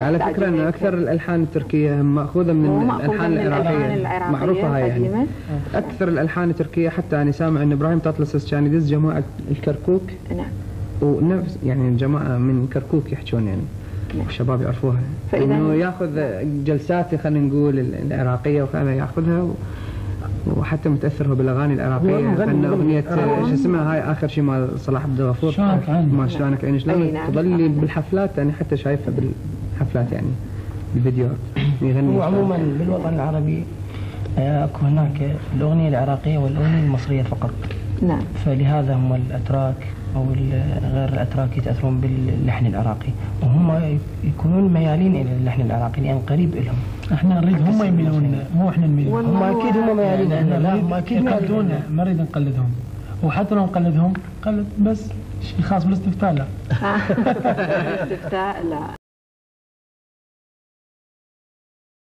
على فكرة أن أكثر الألحان التركية مأخوذة من الألحان العراقية، معروفة هاي يعني. أكثر الألحان التركية حتى أنا سامع أن إبراهيم تطلس كان يدز جماعة الكركوك. نعم. ونفس يعني جماعة من كركوك يحجون يعني. نعم. والشباب يعرفوها. إنه ياخذ جلسات خلينا نقول العراقية وكذا ياخذها وحتى متأثر هو بالأغاني العراقية. فإن أغنية شو اسمها هاي آخر شيء مال صلاح عبد الغفور. ما شلونك عيني شلون تظلي بالحفلات أنا حتى شايفها بالحفلات يعني بالفيديوهات يغني. هو عموما بالوطن العربي اكو هناك الأغنية العراقية والأغنية المصرية فقط. نعم. فلهذا هم الأتراك أو غير الأتراك يتأثرون باللحن العراقي وهم يكونون ميالين إلى اللحن العراقي لأن قريب لهم. احنا نريد هم يميلون مو احنا نميل. هم أكيد هم ميالين لنا. لا هم أكيد يقلدونا ما نريد نقلدهم وحتى لو نقلدهم قلد بس الخاص بالاستفتاء لا. الاستفتاء لا.